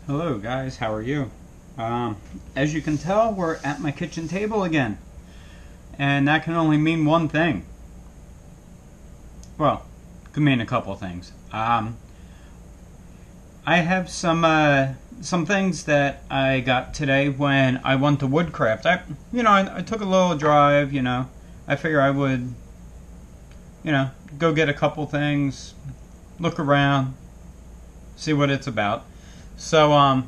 Hello guys, how are you? As you can tell, we're at my kitchen table again. And that can only mean one thing. Well, could mean a couple things. I have some things that I got today when I went to Woodcraft. I took a little drive, I figure I would, go get a couple things, look around, see what it's about. So, a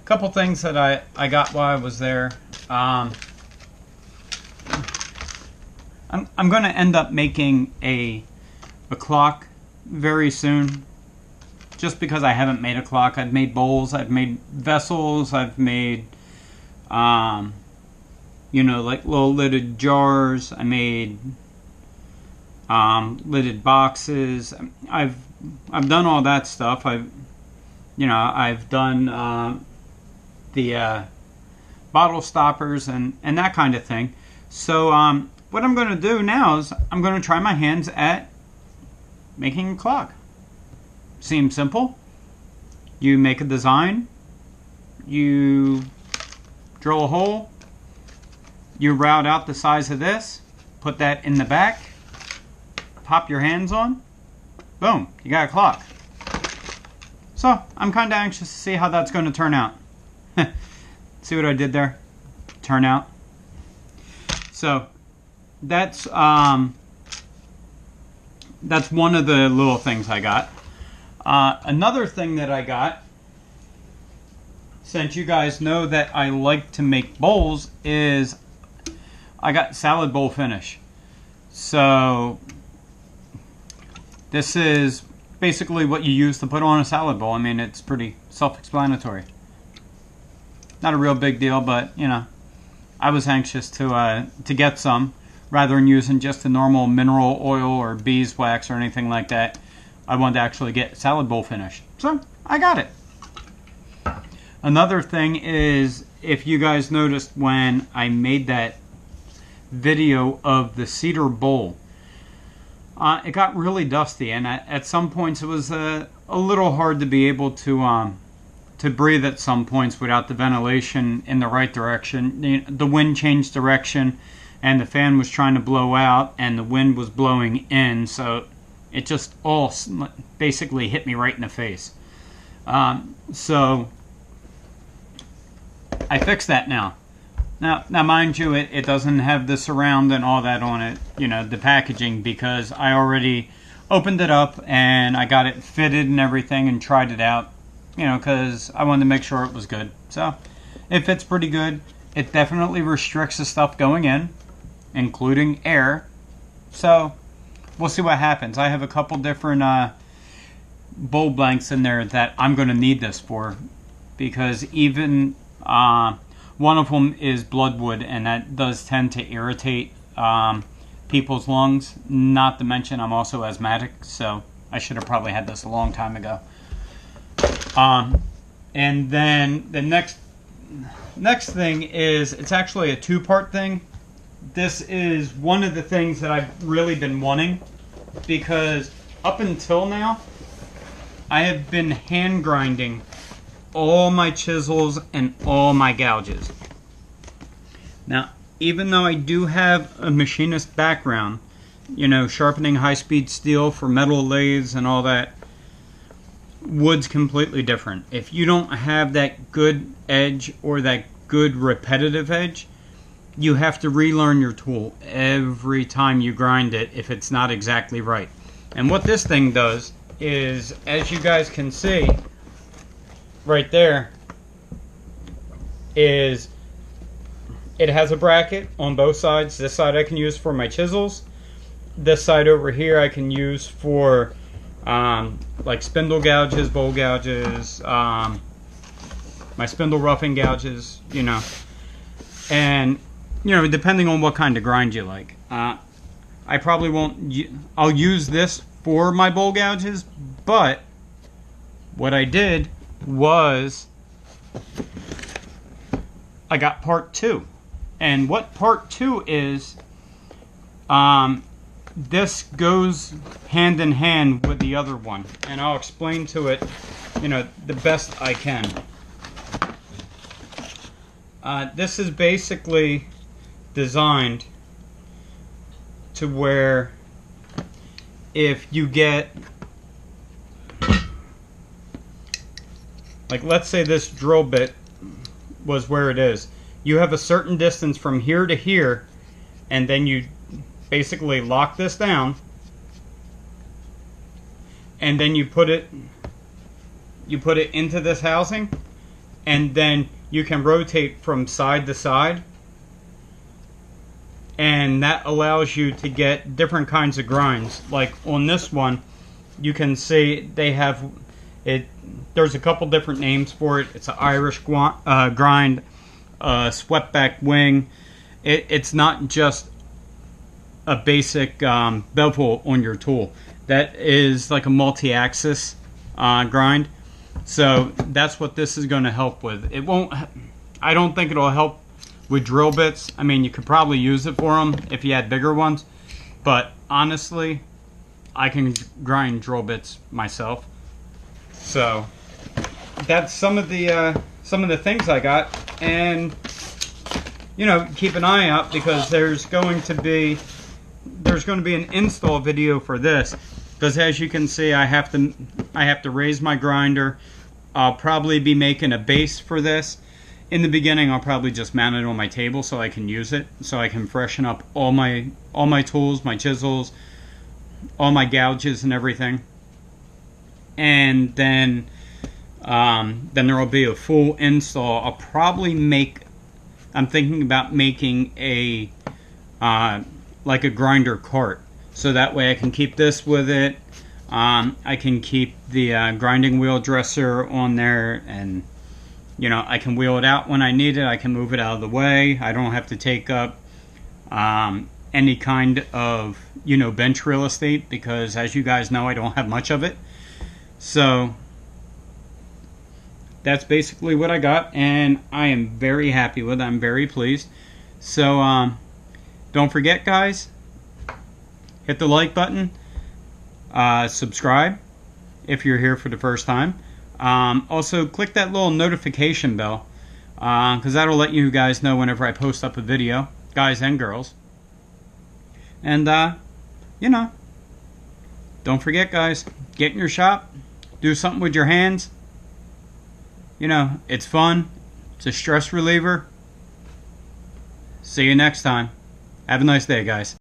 couple things that I got while I was there. I'm going to end up making a clock very soon, just because I haven't made a clock. I've made bowls, I've made vessels, I've made, like little lidded jars. I made lidded boxes. I've done all that stuff. I've done the bottle stoppers and that kind of thing. So what I'm going to do now is I'm going to try my hands at making a clock. Seems simple. You make a design, you drill a hole, you route out the size of this, put that in the back, pop your hands on, boom, you got a clock. So, I'm kind of anxious to see how that's going to turn out. See what I did there? Turn out. So, that's one of the little things I got. Another thing that I got, since you guys know that I like to make bowls, is I got salad bowl finish. So, this is basically what you use to put on a salad bowl. I mean, it's pretty self-explanatory. Not a real big deal, but I was anxious to get some rather than using just a normal mineral oil or beeswax or anything like that. I wanted to actually get salad bowl finish, so I got it. Another thing is, if you guys noticed when I made that video of the cedar bowl, it got really dusty, and at some points it was a little hard to be able to breathe at some points without the ventilation in the right direction. The wind changed direction, and the fan was trying to blow out, and the wind was blowing in, so it just all basically hit me right in the face. So I fixed that now. Now, mind you, it doesn't have the surround and all that on it, the packaging, because I already opened it up and I got it fitted and everything and tried it out, because I wanted to make sure it was good. So, it fits pretty good. It definitely restricts the stuff going in, including air. So, we'll see what happens. I have a couple different bowl blanks in there that I'm going to need this for, because even one of them is bloodwood, and that does tend to irritate people's lungs. Not to mention I'm also asthmatic, so I should have probably had this a long time ago. And then the next thing is, it's actually a two-part thing. This is one of the things that I've really been wanting, because up until now I have been hand grinding all my chisels and all my gouges. Now, even though I do have a machinist background, sharpening high-speed steel for metal lathes and all that, wood's completely different. If you don't have that good edge or that good repetitive edge, you have to relearn your tool every time you grind it if it's not exactly right. And what this thing does is, as you guys can see right there, is it has a bracket on both sides. This side I can use for my chisels. This side over here I can use for like spindle gouges, bowl gouges, my spindle roughing gouges, and depending on what kind of grind you like. I probably won't. I'll use this for my bowl gouges, but what I did was I got part 2. And what part 2 is, this goes hand in hand with the other one, and I'll explain to it, the best I can. This is basically designed to where if you get, like, let's say this drill bit was where it is. You have a certain distance from here to here, and then you basically lock this down, and then you put it into this housing, and then you can rotate from side to side, and that allows you to get different kinds of grinds. Like on this one, you can see they have it. There's a couple different names for it. It's an Irish grind, swept back wing. It's not just a basic bevel on your tool. That is like a multi-axis grind. So that's what this is going to help with. It won't. I don't think it'll help with drill bits. I mean, you could probably use it for them if you had bigger ones, but honestly, I can grind drill bits myself. So that's some of the things I got, and you know, keep an eye out because there's going to be an install video for this, because as you can see, I have to raise my grinder. I'll probably be making a base for this. In the beginning, I'll probably just mount it on my table so I can use it, so I can freshen up all my tools, my chisels, all my gouges and everything. And then there will be a full install. I'll probably I'm thinking about making a like a grinder cart, so that way I can keep this with it. I can keep the grinding wheel dresser on there, and you know, I can wheel it out when I need it. I can move it out of the way. I don't have to take up any kind of, you know, bench real estate, because as you guys know, I don't have much of it. So that's basically what I got, and I am very happy with it. I'm very pleased. So don't forget, guys, hit the like button, subscribe if you're here for the first time. Also click that little notification bell, because that'll let you guys know whenever I post up a video, guys and girls. And you know, don't forget, guys, get in your shop, do something with your hands. You know, it's fun, it's a stress reliever. See you next time. Have a nice day, guys.